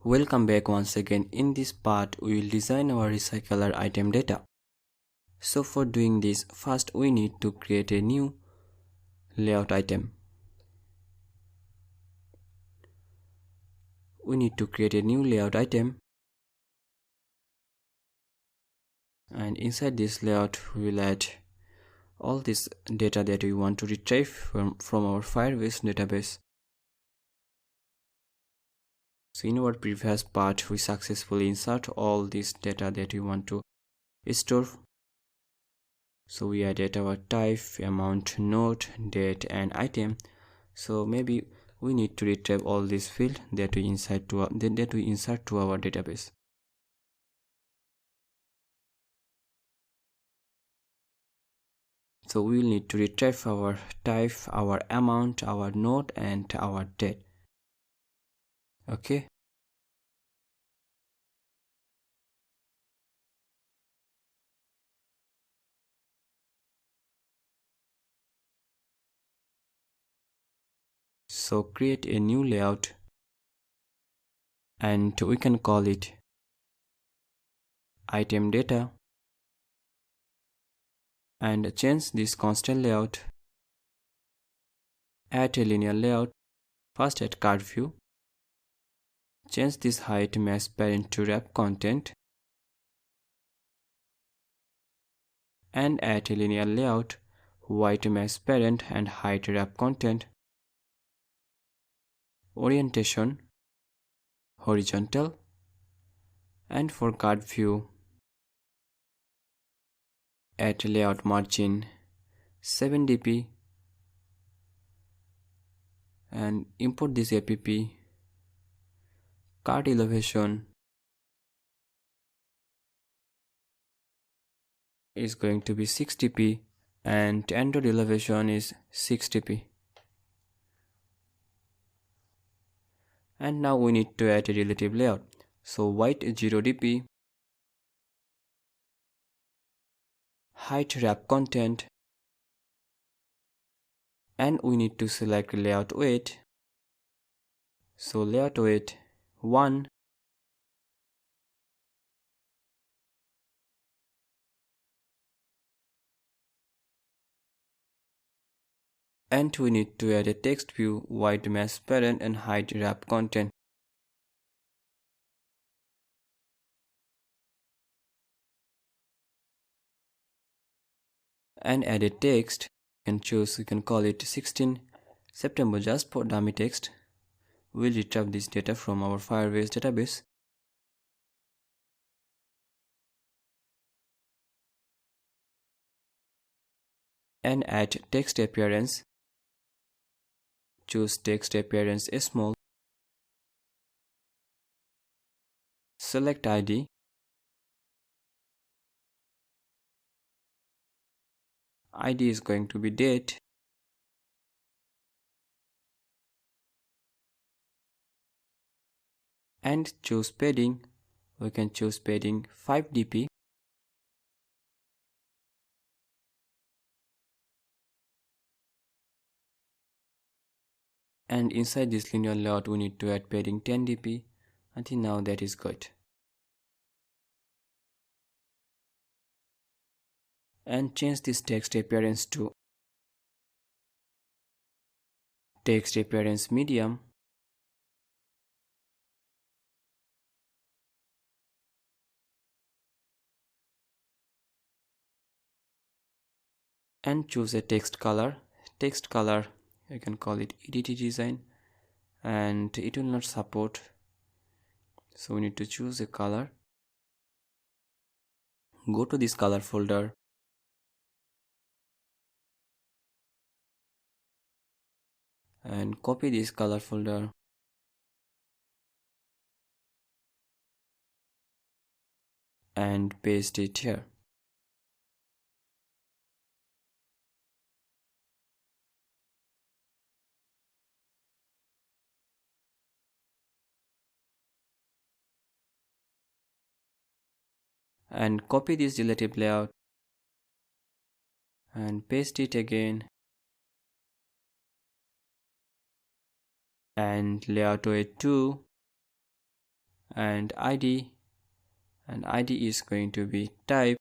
Welcome back once again. In this part, we will design our recycler item data. So for doing this, first we need to create a new layout item. We need to create a new layout item. And inside this layout, we will add all this data that we want to retrieve from our Firebase database. So in our previous part, we successfully insert all this data that we want to store. So we added our type, amount, node, date and item. So maybe we need to retrieve all these fields that we insert to our database. So we will need to retrieve our type, our amount, our node and our date. Okay. So create a new layout and we can call it item data and change this constant layout. Add a linear layout. First add card view. Change this height mesh parent to wrap content and add a linear layout, white mesh parent and height wrap content. Orientation horizontal, and for card view add layout margin 7 dp and import this app. Card elevation is going to be 6 dp and Android elevation is 6 dp. And now we need to add a relative layout. So white 0 dp, height wrap content, and we need to select layout weight. So layout weight 1, and we need to add a text view, white mesh parent and height wrap content. And add a text. You can call it 16 September just for dummy text. We'll retrieve this data from our Firebase database. And add text appearance. Choose text appearance small. Select ID. ID is going to be date. And choose padding. We can choose padding 5 dp. And inside this linear layout we need to add padding 10 dp. I think now that is good. And change this text appearance to text appearance medium. And choose a text color. Text color, you can call it EDT design, and it will not support, so we need to choose a color. Go to this color folder and copy this color folder and paste it here. And copy this relative layout and paste it again, and layout weight 2, and ID, and ID is going to be type,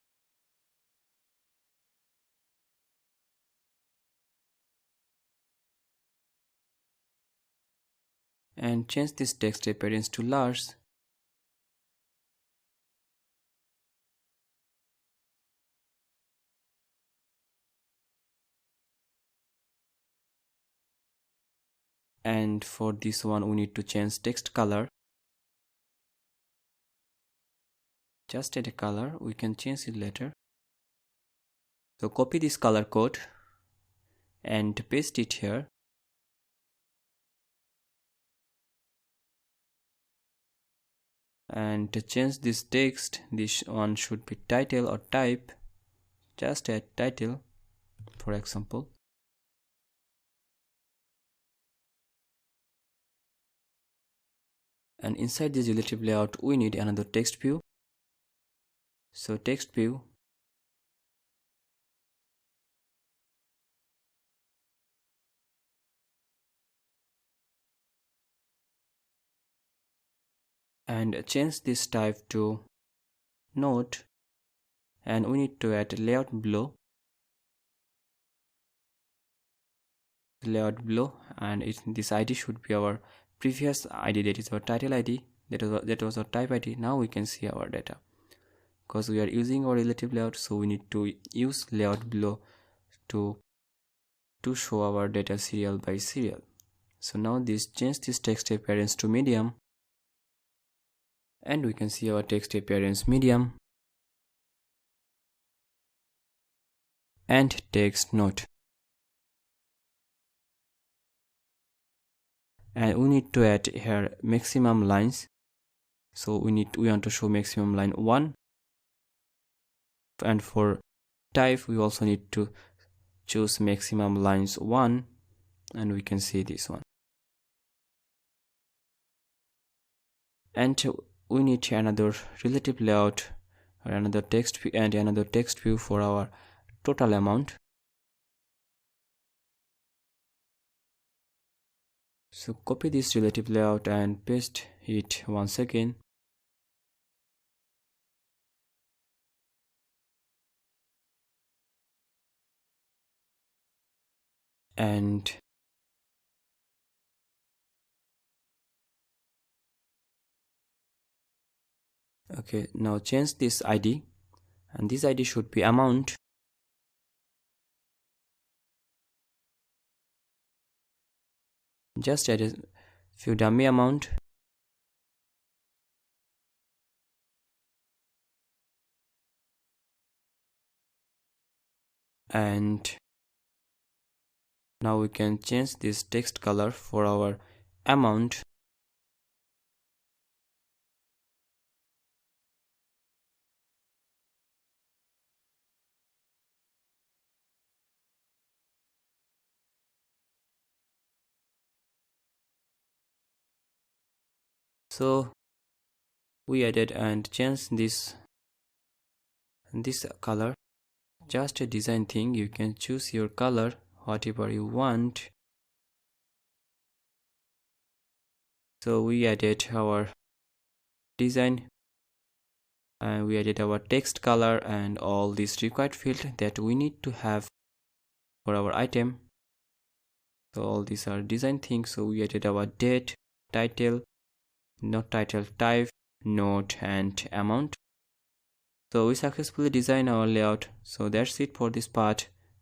and change this text appearance to large, and for this one we need to change text color. Just add a color, we can change it later. So copy this color code and paste it here, and to change this text, this one should be title or type. Just add title for example, and inside this relative layout we need another text view. So text view, and change this type to note, and we need to add layout below, and this ID should be our previous ID, that is our title ID, that was our type ID. Now we can see our data because we are using our relative layout, so we need to use layout below to show our data serial by serial. So now change this text appearance to medium, and we can see our text appearance medium, and text note, and we need to add here maximum lines. So we want to show maximum line 1, and for type we also need to choose maximum lines 1, and we can see this one. And we need another relative layout or another text view and another text view for our total amount. So copy this relative layout and paste it once again, and okay, now change this ID, and this ID should be amount, just add a few dummy amount, and now we can change this text color for our amount, so we added and changed this color. Just a design thing, you can choose your color whatever you want. So we added our design, and we added our text color and all these required field that we need to have for our item. So all these are design things. So we added our date, title, not title, type, note, and amount. So we successfully designed our layout. So that's it for this part.